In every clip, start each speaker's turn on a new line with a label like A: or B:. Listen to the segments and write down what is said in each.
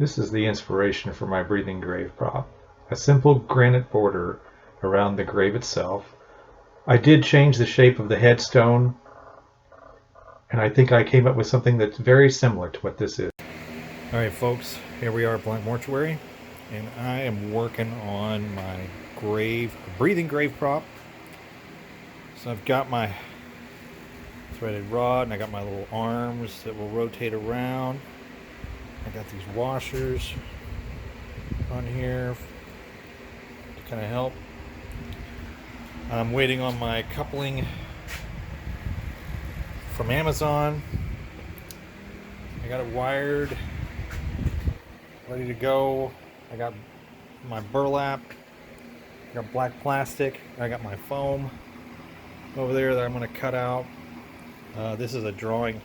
A: This is the inspiration for my breathing grave prop. A simple granite border around the grave itself. I did change the shape of the headstone, and I think I came up with something that's very similar to what this is.
B: All right, folks, here we are at Blanck Mortuary, and I am working on my breathing grave prop. So I've got my threaded rod, and I got my little arms that will rotate around. I got these washers on here to kind of help. I'm waiting on my coupling from Amazon. I got it wired, ready to go. I got my burlap, I got black plastic, I got my foam over there that I'm going to cut out. This is a drawing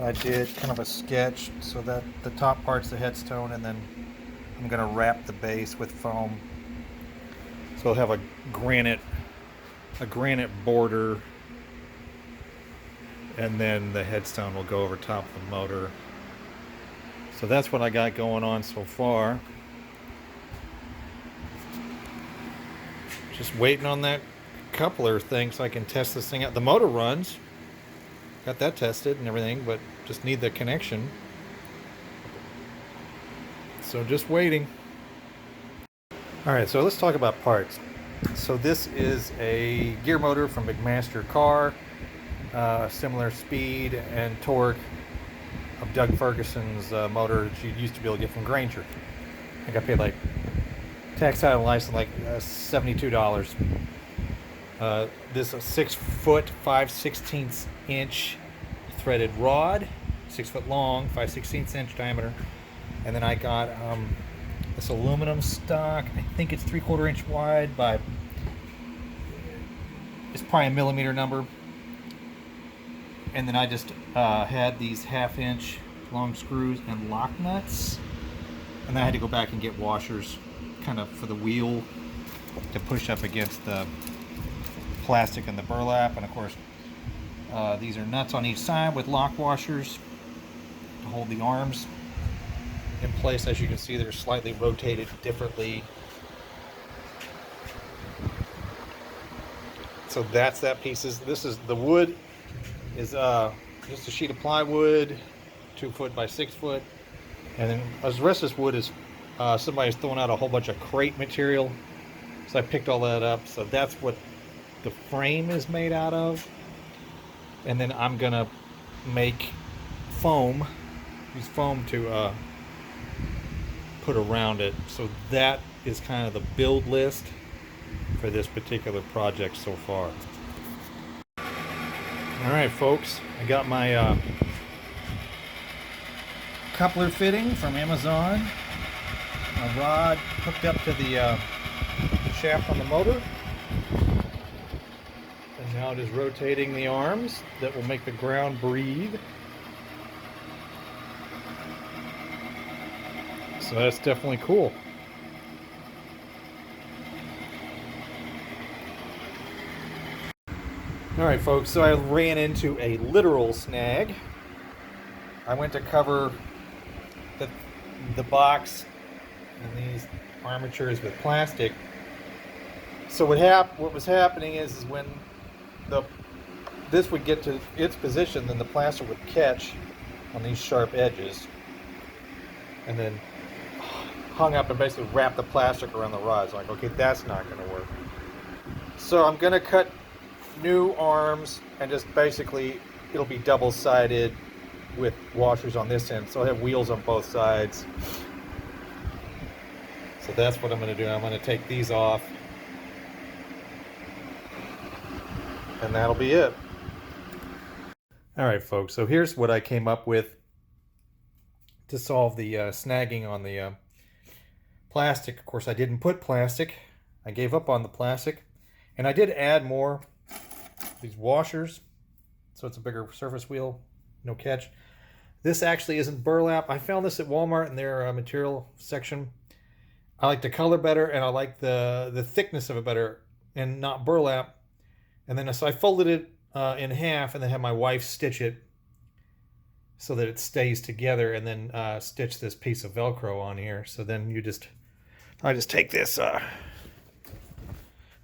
B: I did, kind of a sketch, so that the top part's the headstone, and then I'm going to wrap the base with foam. So I'll have a granite border, and then the headstone will go over top of the motor. So that's what I got going on so far. Just waiting on that coupler thing so I can test this thing out. The motor runs. Got that tested and everything, but just need the connection. So just waiting. Alright, so let's talk about parts. So this is a gear motor from McMaster car. Similar speed and torque of Doug Ferguson's motor that you used to be able to get from Granger. I got paid like tax out and license like $72. This is a 6 foot 5/16 inch threaded rod, 6 foot long, 5/16 inch diameter, and then I got this aluminum stock. I think it's 3/4 inch wide by, it's probably a millimeter number, and then I just had these 1/2 inch long screws and lock nuts, and then I had to go back and get washers kind of for the wheel to push up against the plastic and the burlap. And of course these are nuts on each side with lock washers to hold the arms in place. As you can see, they're slightly rotated differently. So that's that piece. This is the wood is just a sheet of plywood, 2 foot by 6 foot, and then the rest of this wood is somebody's throwing out a whole bunch of crate material, so I picked all that up. So that's what the frame is made out of, and then I'm gonna make foam, use foam to put around it. So that is kind of the build list for this particular project so far. Alright folks, I got my coupler fitting from Amazon, my rod hooked up to the shaft on the motor, and now it is rotating the arms that will make the ground breathe. So that's definitely cool. Alright folks, so I ran into a literal snag. I went to cover the box and these armatures with plastic. So what was happening is when this would get to its position, then the plastic would catch on these sharp edges and then hung up and basically wrap the plastic around the rods. I'm like, okay, that's not going to work. So I'm going to cut new arms, and just basically it'll be double-sided with washers on this end, so I'll have wheels on both sides. So that's what I'm going to do. I'm going to take these off, and that'll be it. Alright folks, so here's what I came up with to solve the snagging on the plastic. Of course, I didn't put plastic. I gave up on the plastic, and I did add more these washers, so it's a bigger surface wheel, no catch. This actually isn't burlap. I found this at Walmart in their material section. I like the color better, and I like the thickness of it better, and not burlap. And then so I folded it in half, and then had my wife stitch it so that it stays together, and then stitch this piece of Velcro on here. So then I just take this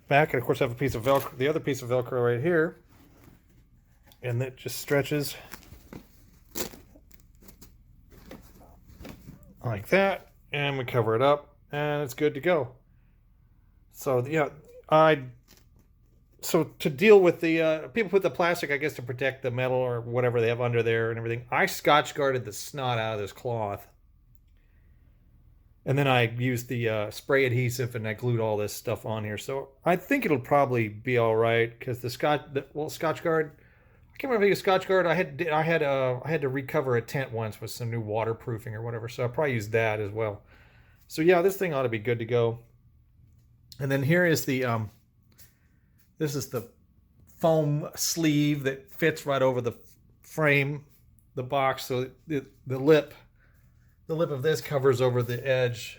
B: back, and of course I have a piece of Velcro, the other piece of Velcro right here, and it just stretches like that, and we cover it up, and it's good to go. So yeah, so to deal with the people put the plastic, I guess, to protect the metal or whatever they have under there and everything. I Scotch guarded the snot out of this cloth, and then I used the spray adhesive, and I glued all this stuff on here. So I think it'll probably be all right, because the Scotch guard, I can't remember if it was Scotch guard. I had to recover a tent once with some new waterproofing or whatever, so I'll probably use that as well. So yeah, this thing ought to be good to go. And then here is the this is the foam sleeve that fits right over the frame, the box. So the lip of this covers over the edge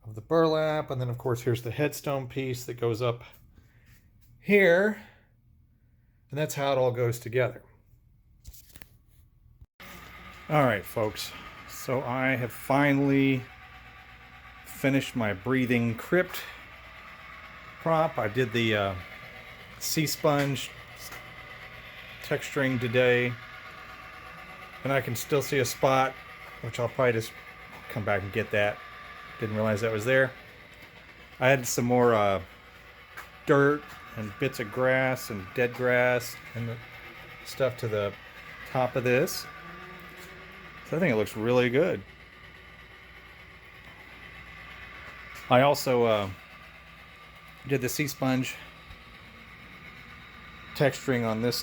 B: of the burlap. And then of course here's the headstone piece that goes up here. And that's how it all goes together. All right, folks. So I have finally finished my breathing crypt prop. I did the sea sponge texturing today, and I can still see a spot, which I'll probably just come back and get that. Didn't realize that was there. I added some more dirt and bits of grass and dead grass and the stuff to the top of this. So I think it looks really good. I also did the sea sponge texturing on this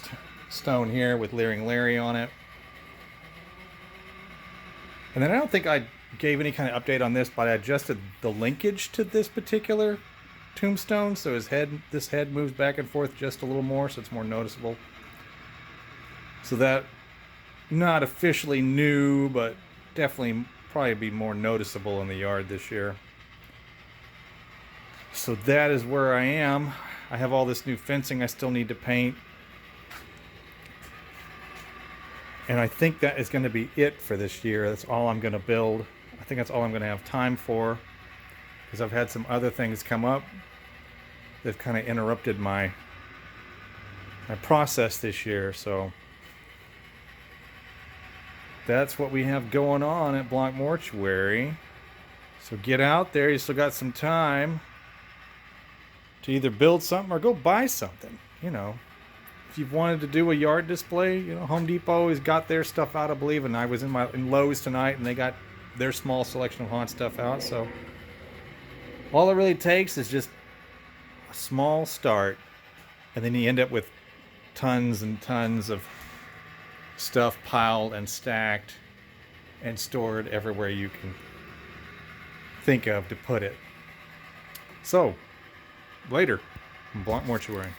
B: stone here with Leering Larry on it. And then I don't think I gave any kind of update on this, but I adjusted the linkage to this particular tombstone, so this head moves back and forth just a little more, so it's more noticeable. So that, not officially new, but definitely probably be more noticeable in the yard this year. So that is where I am. I have all this new fencing I still need to paint. And I think that is going to be it for this year. That's all I'm going to build. I think that's all I'm going to have time for, because I've had some other things come up that kind of interrupted my process this year. So that's what we have going on at Blanck Mortuary. So get out there. You still got some time to either build something or go buy something. You know, if you've wanted to do a yard display, you know, Home Depot has got their stuff out, I believe, and I was in Lowe's tonight, and they got their small selection of haunt stuff out. So all it really takes is just a small start, and then you end up with tons and tons of stuff piled and stacked and stored everywhere you can think of to put it. So later, Blanck Mortuary.